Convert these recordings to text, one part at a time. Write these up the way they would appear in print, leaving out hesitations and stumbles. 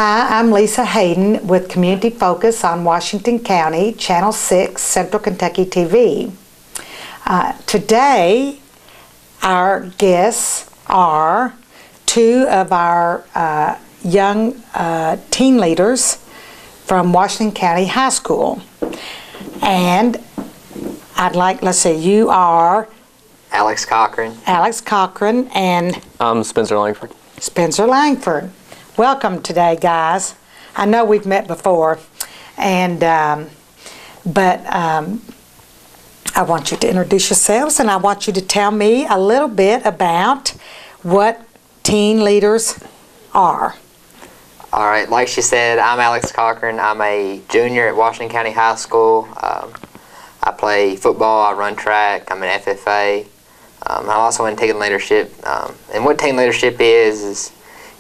Hi, I'm Lisa Hayden with Community Focus on Washington County, Channel 6, Central Kentucky TV. Today, our guests are two of our young teen leaders from Washington County High School. And let's see, you are? Alex Cochran. Alex Cochran, and? I'm Spencer Langford. Spencer Langford. Welcome today, guys. I know we've met before, and I want you to introduce yourselves, and I want you to tell me a little bit about what teen leaders are. All right, like she said, I'm Alex Cochran. I'm a junior at Washington County High School. I play football, I run track, I'm an FFA. I'm also in teen leadership. And what teen leadership is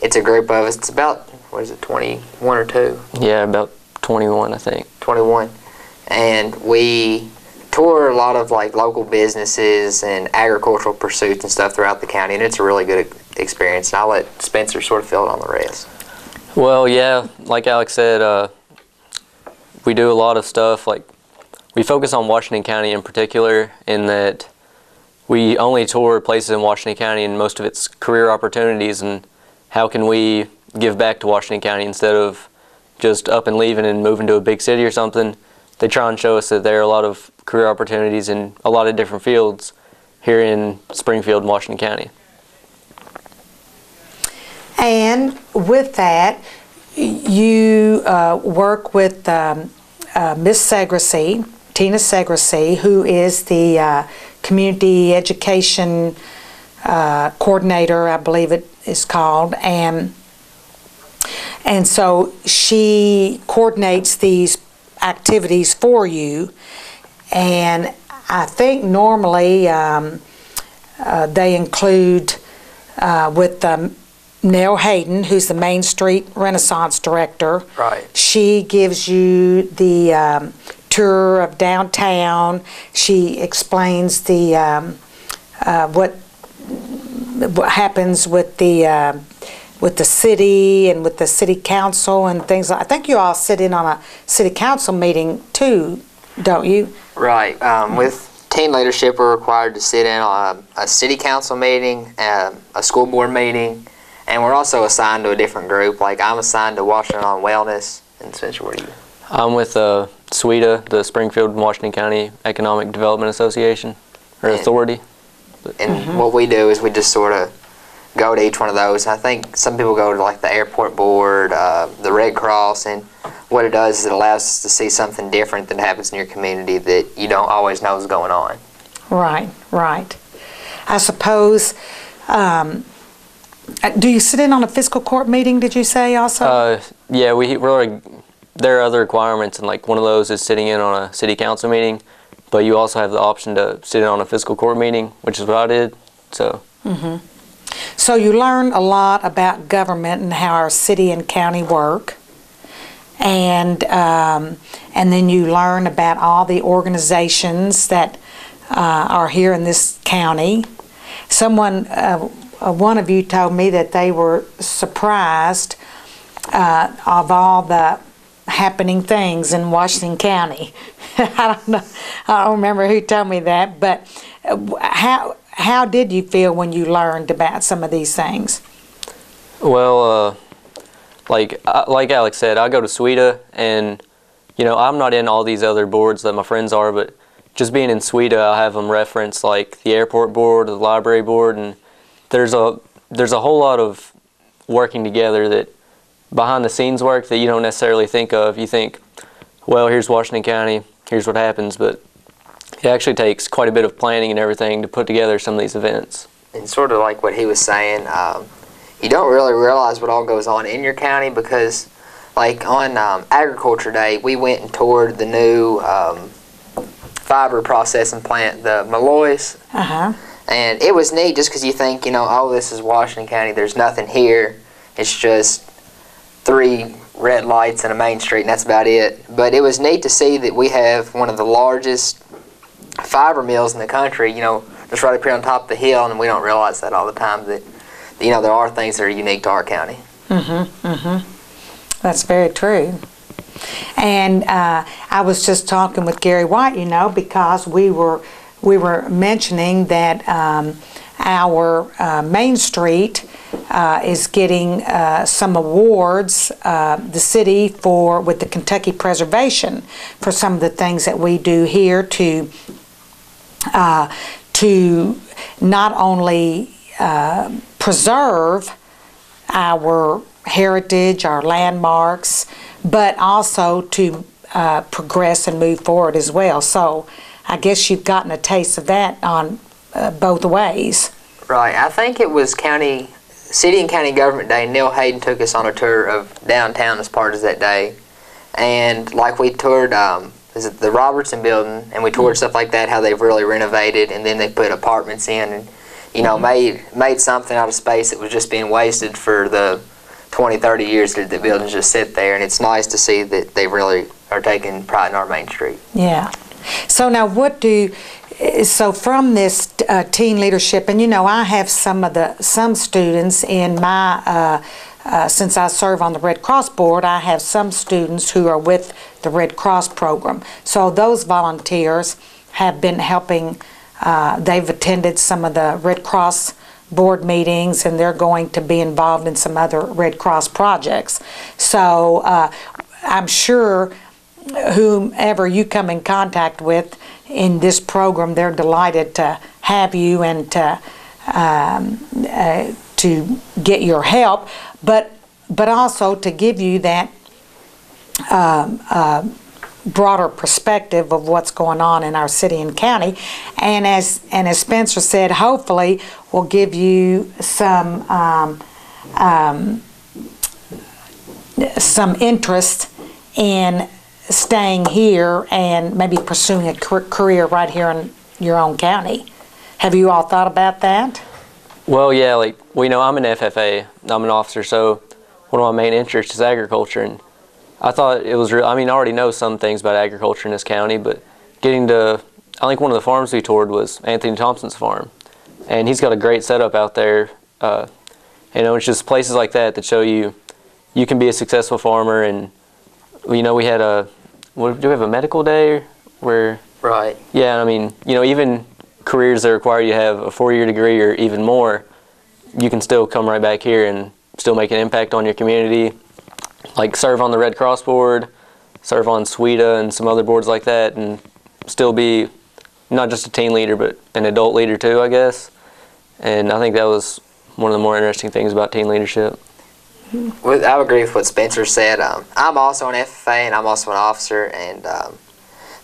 it's a group of us. It's about, 21 or 2? Yeah, about 21, I think. 21. And we tour a lot of local businesses and agricultural pursuits and stuff throughout the county, and it's a really good experience. And I'll let Spencer sort of fill it on the rest. Well, yeah, like Alex said, we do a lot of stuff. We focus on Washington County in particular, in that we only tour places in Washington County, and most of it's career opportunities, and how can we give back to Washington County instead of just up and leaving and moving to a big city or something. They try and show us that there are a lot of career opportunities in a lot of different fields here in Springfield, Washington County. And with that, you work with Miss Segresi, Tina Segresi, who is the community education coordinator, I believe it is called, and so she coordinates these activities for you. And I think normally they include with Nell Hayden, who's the Main Street Renaissance Director. Right. She gives you the tour of downtown. She explains the what happens with the city and with the city council and things like. I think you all sit in on a city council meeting too, don't you? Right. With teen leadership, we're required to sit in on a city council meeting, a school board meeting, and we're also assigned to a different group. I'm assigned to Washington on Wellness. And Spencer, what are you? I'm with SWEDA, the Springfield Washington County Economic Development Association, or Authority. And what we do is we just sort of go to each one of those. I think some people go to the airport board, the Red Cross, and what it does is it allows us to see something different that happens in your community that you don't always know is going on. Right, right. I suppose, do you sit in on a fiscal court meeting, did you say also? Yeah, there are other requirements, and one of those is sitting in on a city council meeting, but you also have the option to sit in on a fiscal court meeting, which is what I did. So. So you learn a lot about government and how our city and county work, and then you learn about all the organizations that are here in this county. One of you told me that they were surprised of all the happening things in Washington County. I don't know. I don't remember who told me that, but how did you feel when you learned about some of these things? Well, like Alex said, I go to SWEDA, and I'm not in all these other boards that my friends are, but just being in SWEDA, I have them reference the airport board, the library board, and there's a whole lot of working together, that behind the scenes work that you don't necessarily think of. You think, well, here's Washington County, here's what happens, but it actually takes quite a bit of planning and everything to put together some of these events. And sort of like what he was saying, you don't really realize what all goes on in your county, because on Agriculture Day, we went and toured the new fiber processing plant, the Malloy's. And it was neat just because you think, oh, this is Washington County, there's nothing here. It's just 3 red lights and a main street, and that's about it. But it was neat to see that we have one of the largest fiber mills in the country, just right up here on top of the hill, and we don't realize that all the time, that there are things that are unique to our county. That's very true. And I was just talking with Gary White, you know, because we were mentioning that our Main Street is getting some awards, the city with the Kentucky Preservation for some of the things that we do here to not only preserve our heritage, our landmarks, but also to progress and move forward as well. So I guess you've gotten a taste of that on both ways. Right. I think it was City and County Government Day. Neil Hayden took us on a tour of downtown as part of that day. And like we toured is it the Robertson Building, and we toured stuff like that, how they've really renovated, and then they put apartments in and, you know, made something out of space that was just being wasted for the 20, 30 years that the buildings just sit there. And it's nice to see that they really are taking pride in our Main Street. Yeah. So now so from this teen leadership, and you know, I have some students in my, since I serve on the Red Cross board, I have some students who are with the Red Cross program. So those volunteers have been helping, they've attended some of the Red Cross board meetings, and they're going to be involved in some other Red Cross projects. So I'm sure whomever you come in contact with in this program, they're delighted to have you and to get your help, but also to give you that broader perspective of what's going on in our city and county. And as Spencer said, hopefully we'll give you some interest in staying here and maybe pursuing a career right here in your own county. Have you all thought about that? Well, yeah, like, well, you know, I'm an FFA, I'm an officer, so one of my main interests is agriculture, and I thought it was I mean, I already know some things about agriculture in this county, but getting to, I think one of the farms we toured was Anthony Thompson's farm, and he's got a great setup out there. You know, it's just places like that that show you can be a successful farmer. And you know, we had do we have a medical day where? Right. Yeah, I mean, you know, even careers that require you to have a 4-year degree or even more, you can still come right back here and still make an impact on your community. Like serve on the Red Cross board, serve on SWEDA and some other boards like that, and still be not just a teen leader, but an adult leader too, I guess. And I think that was one of the more interesting things about teen leadership. Well, I would agree with what Spencer said. I'm also an FFA, and I'm also an officer, and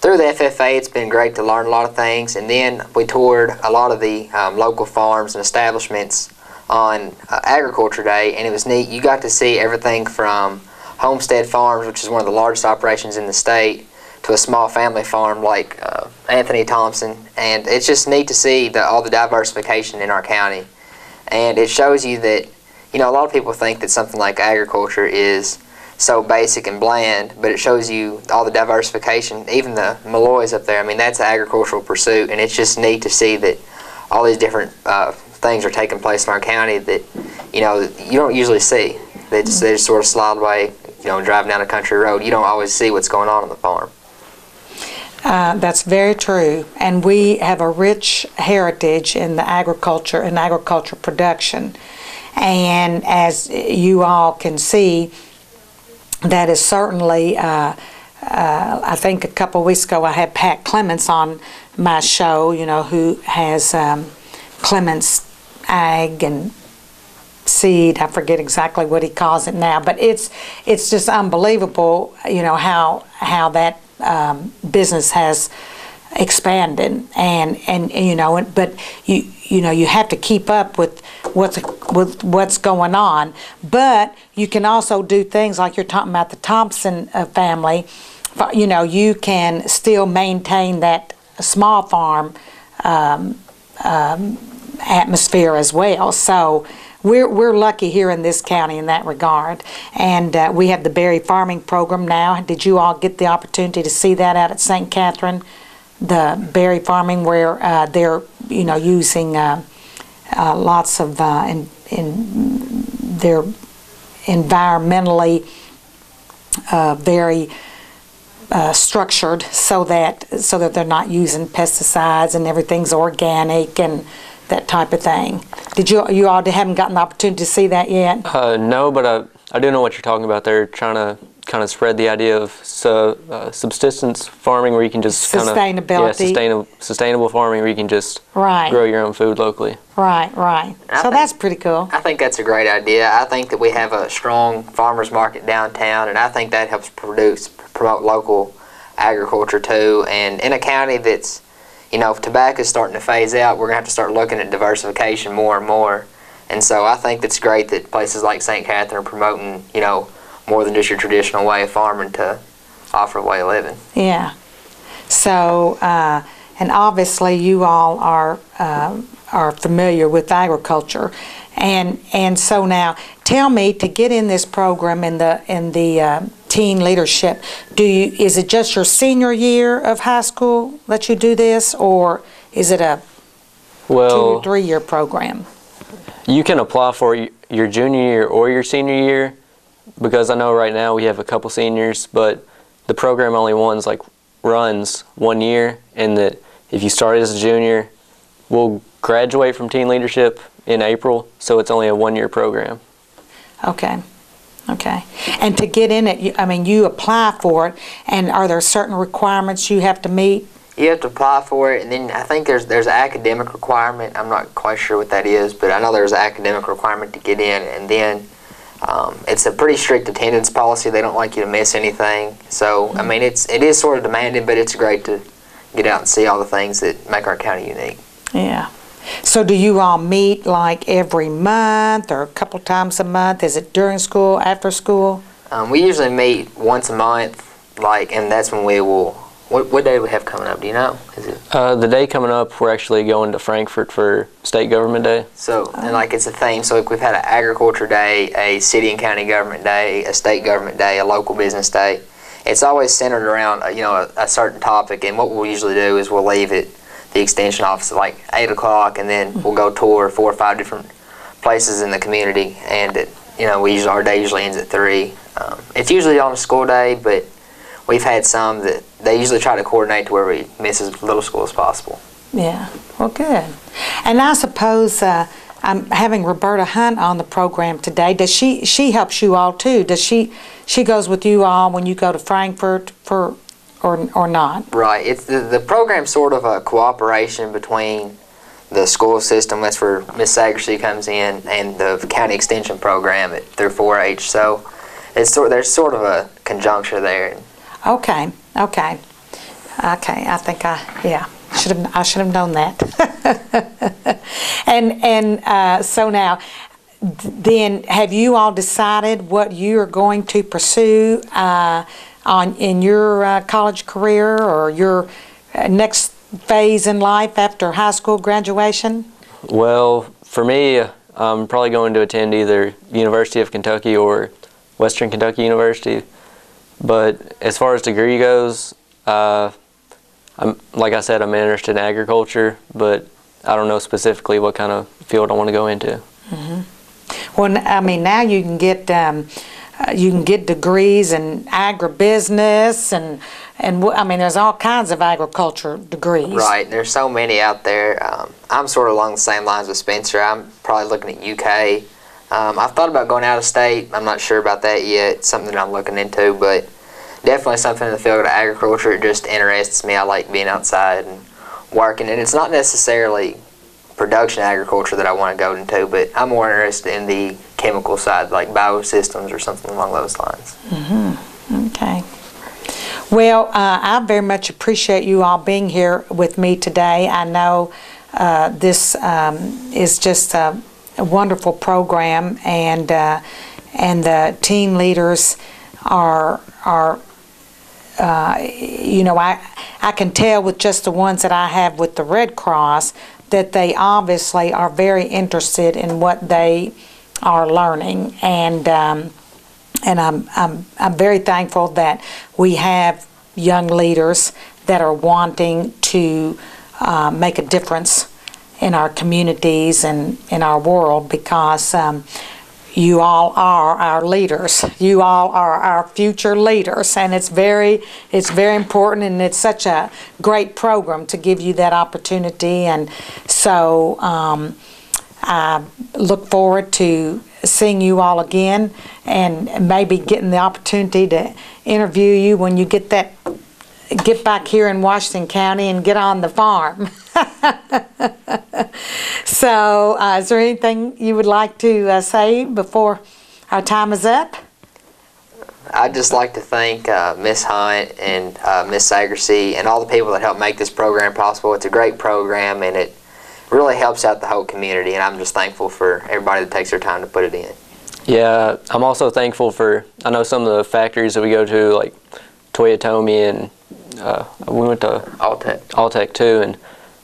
through the FFA it's been great to learn a lot of things. And then we toured a lot of the local farms and establishments on Agriculture Day, and it was neat. You got to see everything from Homestead Farms, which is one of the largest operations in the state, to a small family farm like Anthony Thompson, and it's just neat to see all the diversification in our county. And it shows you that, you know, a lot of people think that something like agriculture is so basic and bland, but it shows you all the diversification. Even the Malloys up there, I mean, that's an agricultural pursuit, and it's just neat to see that all these different things are taking place in our county that, you know, you don't usually see. They just sort of slide away, you know, driving down a country road. You don't always see what's going on the farm. That's very true, and we have a rich heritage in the agriculture and agriculture production. And as you all can see, that is certainly, I think a couple of weeks ago I had Pat Clements on my show, you know, who has Clements Ag and Seed. I forget exactly what he calls it now, but it's just unbelievable, you know, how that business has expanded, and you know, but you know, you have to keep up with what's going on, but you can also do things like you're talking about the Thompson family. You know, you can still maintain that small farm atmosphere as well. So we're lucky here in this county in that regard. And we have the berry farming program now. Did you all get the opportunity to see that out at St. Catherine? The berry farming, where they're, you know, using lots of they're environmentally very structured so that they're not using pesticides and everything's organic and that type of thing. Did you all haven't gotten the opportunity to see that yet? No, but I do know what you're talking about. They're trying to kind of spread the idea of subsistence farming, where you can just sustainability. Sustainable farming, where you can just Right. grow your own food locally. Right. So that's pretty cool. I think that's a great idea. I think that we have a strong farmers market downtown, and I think that helps promote local agriculture too. And in a county that's, if tobacco is starting to phase out, we're going to have to start looking at diversification more and more. And so I think that's great that places like St. Catherine are promoting, more than just your traditional way of farming to offer a way of living. Yeah. So, and obviously you all are familiar with agriculture, and so now tell me, to get in this program in the teen leadership, is it just your senior year of high school that you do this, or is it a 2 or 3 year program? You can apply for your junior year or your senior year, because I know right now we have a couple seniors, but the program only runs 1 year, and that if you started as a junior, we'll graduate from teen leadership in April, so it's only a 1 year program. Okay. And to get in it, you apply for it, and are there certain requirements you have to meet? You have to apply for it, and then I think there's an academic requirement. I'm not quite sure what that is, but I know there's an academic requirement to get in, and then it's a pretty strict attendance policy. They don't like you to miss anything. So, it is sort of demanding, but it's great to get out and see all the things that make our county unique. Yeah. So do you all meet like every month or a couple times a month? Is it during school, after school? We usually meet once a month, and that's when we will. What day do we have coming up? Do you know? Is it? The day coming up, we're actually going to Frankfort for State Government Day. So, and it's a theme. So we've had an agriculture day, a city and county government day, a state government day, a local business day. It's always centered around a certain topic. And what we'll usually do is we'll leave at the extension office at 8 o'clock, and then we'll go tour 4 or 5 different places in the community. And our day usually ends at 3. It's usually on a school day, but we've had some that they usually try to coordinate to where we miss as little school as possible. Yeah, well, good. And I suppose I'm having Roberta Hunt on the program today. Does she helps you all too? Does she goes with you all when you go to Frankfort or not? Right. It's the program's sort of a cooperation between the school system. That's where Miss Sagersey comes in, and the county extension program through 4-H. So there's sort of a conjuncture there. Okay. I think I should have known that. and so now, then, have you all decided what you are going to pursue in your college career or your next phase in life after high school graduation? Well, for me, I'm probably going to attend either University of Kentucky or Western Kentucky University. But as far as degree goes, like I said, I'm interested in agriculture, but I don't know specifically what kind of field I want to go into. Mm-hmm. Well, now you can get degrees in agribusiness and there's all kinds of agriculture degrees. Right. There's so many out there. I'm sort of along the same lines with Spencer. I'm probably looking at UK. I've thought about going out of state. I'm not sure about that yet. It's something that I'm looking into, but definitely something in the field of agriculture. It just interests me. I like being outside and working, and it's not necessarily production agriculture that I want to go into, but I'm more interested in the chemical side, like biosystems or something along those lines. Mm-hmm. Okay. Well, I very much appreciate you all being here with me today. I know this is just a wonderful program, and the teen leaders are I can tell with just the ones that I have with the Red Cross that they obviously are very interested in what they are learning, and I'm very thankful that we have young leaders that are wanting to make a difference in our communities and in our world, because you all are our leaders. You all are our future leaders, and it's very important, and it's such a great program to give you that opportunity. And so I look forward to seeing you all again, and maybe getting the opportunity to interview you when you get back here in Washington County and get on the farm. So, is there anything you would like to say before our time is up? I'd just like to thank Miss Hunt and Miss Sagersey and all the people that helped make this program possible. It's a great program, and it really helps out the whole community, and I'm just thankful for everybody that takes their time to put it in. Yeah, I'm also thankful for, I know some of the factories that we go to, like Toyotomi, and we went to Alltech too, and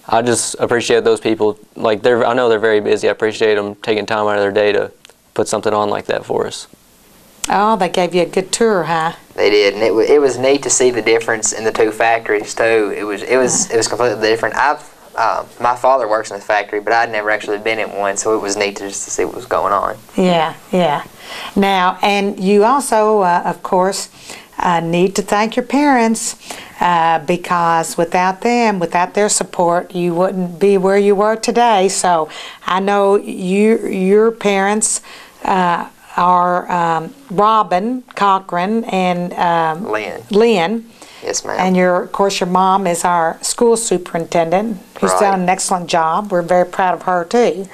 I just appreciate those people. Like, I know they're very busy. I appreciate them taking time out of their day to put something on like that for us. Oh, they gave you a good tour, huh? They did, and it was neat to see the difference in the two factories too. It was completely different. My father works in a factory, but I'd never actually been in one, so it was neat to just to see what was going on. Yeah, yeah. Now, and you also, of course, need to thank your parents, because without them, without their support, you wouldn't be where you were today. So I know your parents are Robin Cochran and Lynn. Yes, ma'am. And of course, your mom is our school superintendent, who's done an excellent job. We're very proud of her too.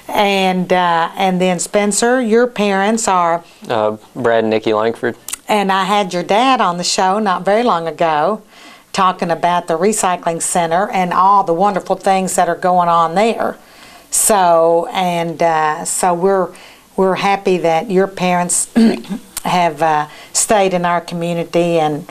And then Spencer, your parents are Brad and Nikki Langford. And I had your dad on the show not very long ago, talking about the recycling center and all the wonderful things that are going on there. So we're happy that your parents have stayed in our community and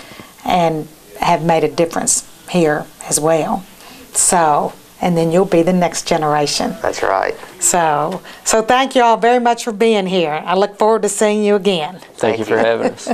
have made a difference here as well. So, and then you'll be the next generation. That's right. So thank you all very much for being here. I look forward to seeing you again. Thank you for having us.